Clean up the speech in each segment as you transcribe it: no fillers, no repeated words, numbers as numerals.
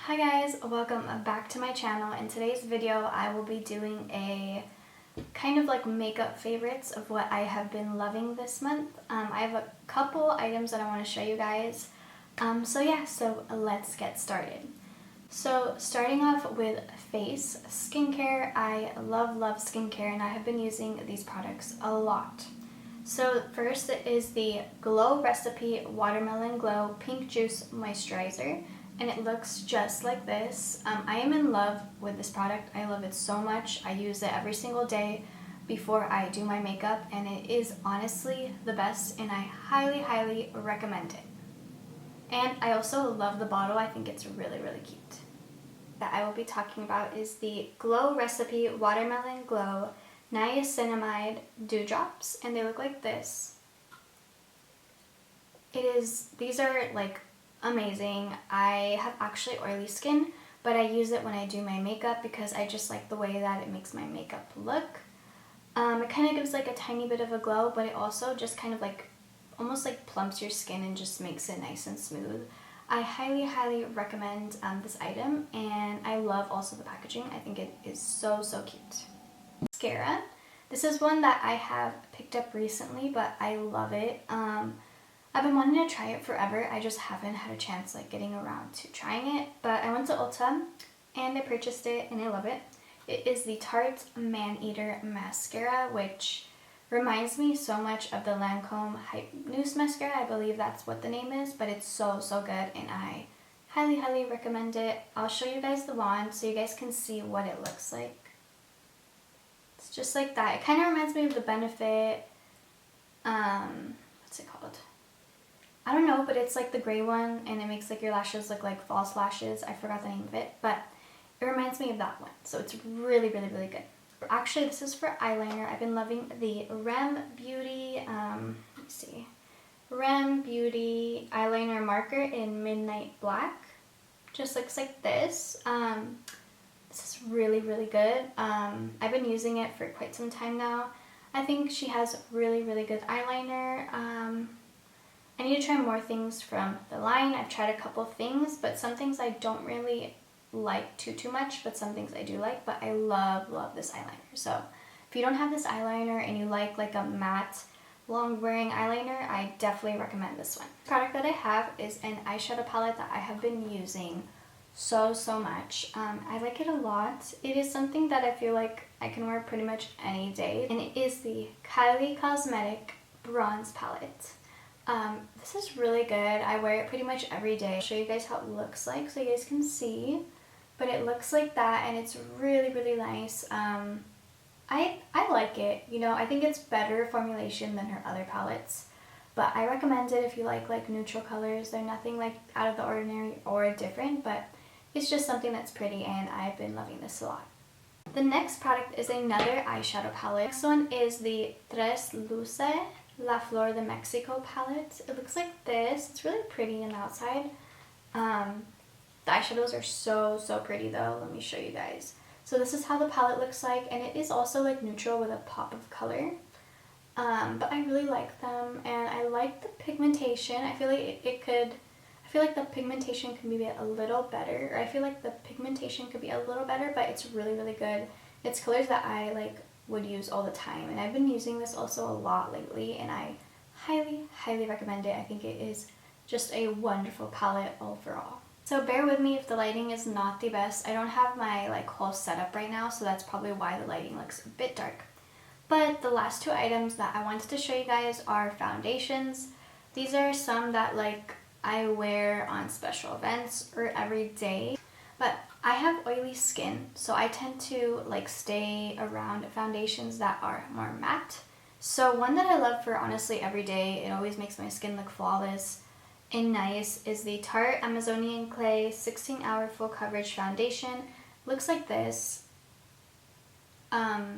Hi guys, welcome back to my channel. In today's video I will be doing a kind of like makeup favorites of what I have been loving this month. I have a couple items that I want to show you guys. So let's get started. So starting off with face skincare, I love skincare and I have been using these products a lot. So first is the Glow Recipe Watermelon Glow Pink Juice Moisturizer. And it looks just like this. I am in love with this product. I love it so much. I use it every single day before I do my makeup, and it is honestly the best, and I highly recommend it. And I also love the bottle. I think it's really cute. That I will be talking about is the Glow Recipe Watermelon Glow Niacinamide Dewdrops, and they look like this. These are like amazing. I have actually oily skin, but I use it when I do my makeup because I just like the way that it makes my makeup look. It kind of gives like a tiny bit of a glow, but it also just kind of like almost like plumps your skin and just makes it nice and smooth. I highly recommend this item, and I love also the packaging. I think it is so cute. Mascara. This is one that I have picked up recently, but I love it. I've been wanting to try it forever. I just haven't had a chance like getting around to trying it. But I went to Ulta and I purchased it and I love it. It is the Tarte Maneater Mascara, which reminds me so much of the Lancome Hypnose Mascara. I believe that's what the name is, but it's so good and I highly recommend it. I'll show you guys the wand so you guys can see what it looks like. It's just like that. It kind of reminds me of the Benefit, what's it called? I don't know, but it's like the gray one, and it makes like your lashes look like false lashes. I forgot the name of it, but it reminds me of that one. So it's really good. Actually, this is for eyeliner. I've been loving the Rem Beauty, Rem Beauty eyeliner marker in Midnight Black. Just looks like this. This is really good. I've been using it for quite some time now. I think she has really good eyeliner. I need to try more things from the line. I've tried a couple things, but some things I don't really like too much, but some things I do like. But I love this eyeliner. So if you don't have this eyeliner and you like a matte, long-wearing eyeliner, I definitely recommend this one. The product that I have is an eyeshadow palette that I have been using so much. I like it a lot. It is something that I feel like I can wear pretty much any day, and it is the Kylie Cosmetic Bronze Palette. This is really good. I wear it pretty much every day. I'll show you guys how it looks like so you guys can see. But it looks like that, and it's really nice. I like it. You know, I think it's better formulation than her other palettes. But I recommend it if you like neutral colors. They're nothing like out of the ordinary or different, but it's just something that's pretty, and I've been loving this a lot. The next product is another eyeshadow palette. Next one is the Tresluce La Flor de Mexico palette. It looks like this. It's really pretty on the outside. The eyeshadows are so pretty though. Let me show you guys. So this is how the palette looks like, and it is also like neutral with a pop of color. But I really like them, and I like the pigmentation. I feel like the pigmentation can be a little better, or I feel like the pigmentation could be a little better, but it's really good. It's colors that I would use all the time, and I've been using this also a lot lately, and I highly recommend it. I think it is just a wonderful palette overall. So bear with me if the lighting is not the best. I don't have my whole setup right now, so that's probably why the lighting looks a bit dark. But the last two items that I wanted to show you guys are foundations. These are some that I wear on special events or every day. But I have oily skin, so I tend to stay around foundations that are more matte. So one that I love for honestly every day, it always makes my skin look flawless and nice, is the Tarte Amazonian Clay 16-Hour Full Coverage Foundation. Looks like this. Yeah,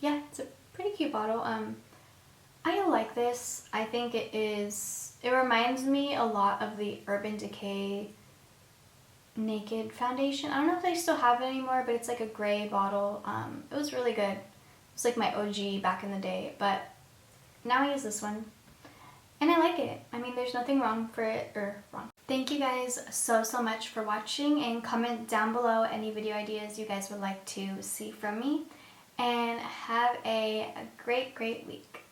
it's a pretty cute bottle. I like this. I think it reminds me a lot of the Urban Decay Naked foundation. I don't know if they still have it anymore, but it's like a gray bottle. It was really good. It's like my OG back in the day, but now I use this one and I like it. I mean, there's nothing wrong for it, or wrong. Thank you guys so much for watching, and comment down below any video ideas you guys would like to see from me. And have a great week.